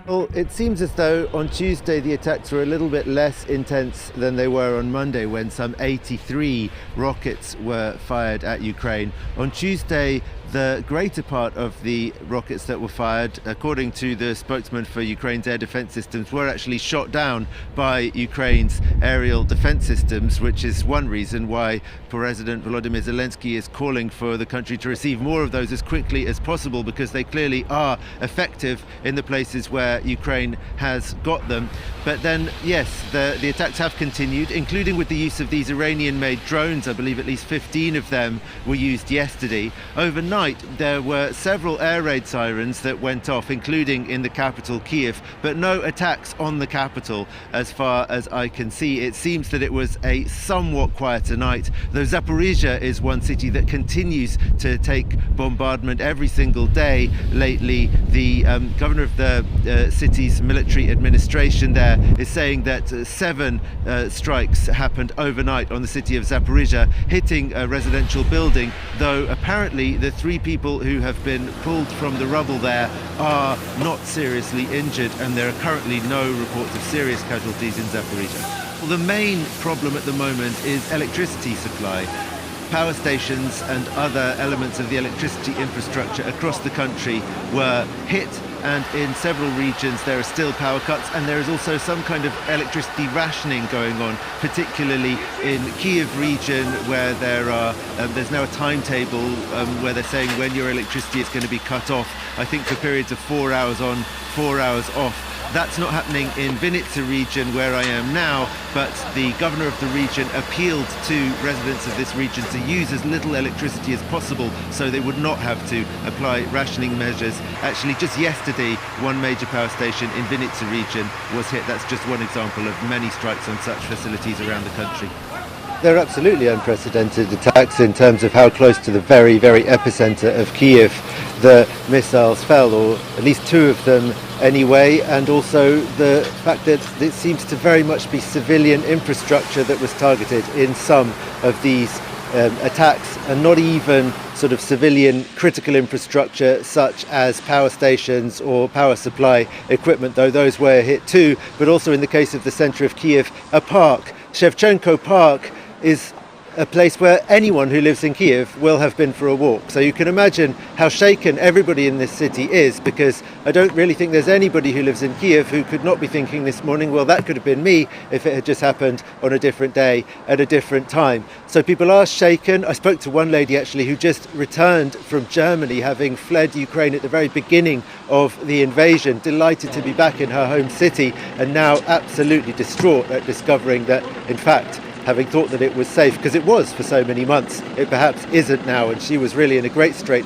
Well, it seems as though on Tuesday the attacks were a little bit less intense than they were on Monday, when some 83 rockets were fired at Ukraine. On Tuesday, the greater part of the rockets that were fired, according to the spokesman for Ukraine's air defense systems, were actually shot down by Ukraine's aerial defense systems, which is one reason why President Volodymyr Zelensky is calling for the country to receive more of those as quickly as possible, because they clearly are effective in the places where Ukraine has got them. But then, yes, the attacks have continued, including with the use of these Iranian-made drones. I believe at least 15 of them were used yesterday. Overnight, there were several air raid sirens that went off, including in the capital, Kiev, but no attacks on the capital as far as I can see. It seems that it was a somewhat quieter night, though Zaporizhzhia is one city that continues to take bombardment every single day lately. The governor of the city's military administration there is saying that 7 strikes happened overnight on the city of Zaporizhzhia, hitting a residential building, though apparently the 3 people who have been pulled from the rubble there are not seriously injured, and there are currently no reports of serious casualties in Zaporizhzhia. Well, the main problem at the moment is electricity supply. Power stations and other elements of the electricity infrastructure across the country were hit, and in several regions there are still power cuts, and there is also some kind of electricity rationing going on, particularly in Kyiv region, where there's now a timetable where they're saying when your electricity is going to be cut off, I think for periods of 4 hours on, 4 hours off. That's not happening in Vinnytsia region, where I am now, but the governor of the region appealed to residents of this region to use as little electricity as possible so they would not have to apply rationing measures. Actually, just yesterday, one major power station in Vinnytsia region was hit. That's just one example of many strikes on such facilities around the country. They're absolutely unprecedented attacks in terms of how close to the very, very epicenter of Kyiv the missiles fell, or at least 2 of them anyway, and also the fact that it seems to very much be civilian infrastructure that was targeted in some of these attacks, and not even sort of civilian critical infrastructure such as power stations or power supply equipment, though those were hit too. But also in the case of the centre of Kyiv, a park, Shevchenko Park, is a place where anyone who lives in Kyiv will have been for a walk. So you can imagine how shaken everybody in this city is, because I don't really think there's anybody who lives in Kyiv who could not be thinking this morning, well, that could have been me if it had just happened on a different day at a different time. So people are shaken. I spoke to one lady actually who just returned from Germany, having fled Ukraine at the very beginning of the invasion, delighted to be back in her home city, and now absolutely distraught at discovering that, in fact, having thought that it was safe, because it was for so many months, it perhaps isn't now, and she was really in a great state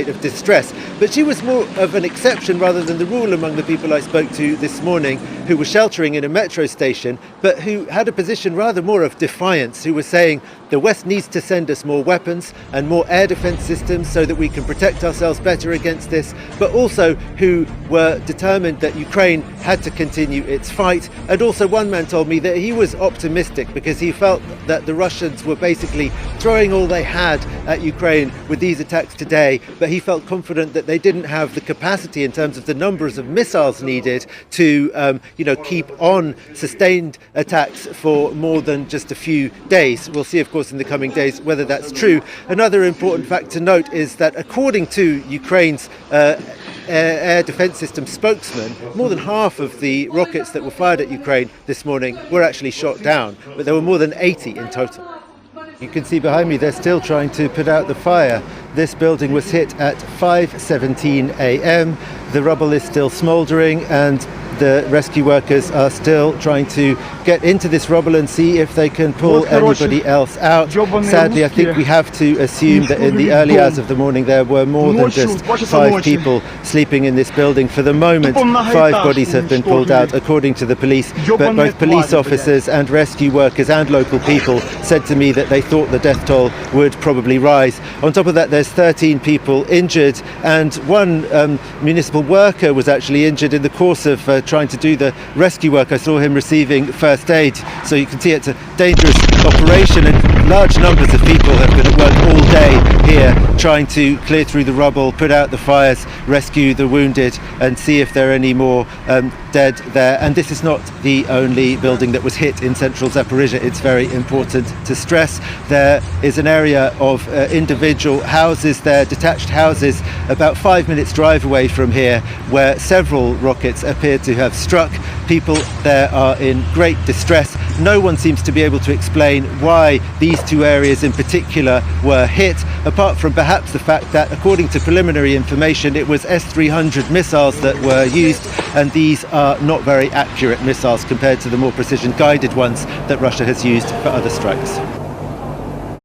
of distress. But she was more of an exception rather than the rule among the people I spoke to this morning, who were sheltering in a metro station, but who had a position rather more of defiance, who were saying the West needs to send us more weapons and more air defense systems so that we can protect ourselves better against this, but also who were determined that Ukraine had to continue its fight. And also one man told me that he was optimistic because he felt that the Russians were basically throwing all they had at Ukraine with these attacks today, but he felt confident that they didn't have the capacity in terms of the numbers of missiles needed to keep on sustained attacks for more than just a few days. We'll see, of course, in the coming days whether that's true. Another important fact to note is that according to Ukraine's air defense system spokesman, more than half of the rockets that were fired at Ukraine this morning were actually shot down, but there were more than 80 in total. You can see behind me they're still trying to put out the fire. This building was hit at 5:17 a.m. The rubble is still smouldering, and the rescue workers are still trying to get into this rubble and see if they can pull anybody else out. Sadly, I think we have to assume that in the early hours of the morning there were more than just 5 people sleeping in this building. For the moment, 5 bodies have been pulled out, according to the police, but both police officers and rescue workers and local people said to me that they thought the death toll would probably rise. On top of that, there's 13 people injured, and one municipal worker was actually injured in the course of trying to do the rescue work. I saw him receiving first aid. So you can see it's a dangerous operation, and large numbers of people have been at work all day here trying to clear through the rubble, put out the fires, rescue the wounded and see if there are any more dead there. And this is not the only building that was hit in central Zaporizhzhia. It's very important to stress. There is an area of individual houses there, detached houses, about 5 minutes drive away from here, where several rockets appear to have struck. People there are in great distress. No one seems to be able to explain why these two areas in particular were hit, apart from perhaps the fact that, according to preliminary information, it was S-300 missiles that were used, and these are not very accurate missiles compared to the more precision guided ones that Russia has used for other strikes.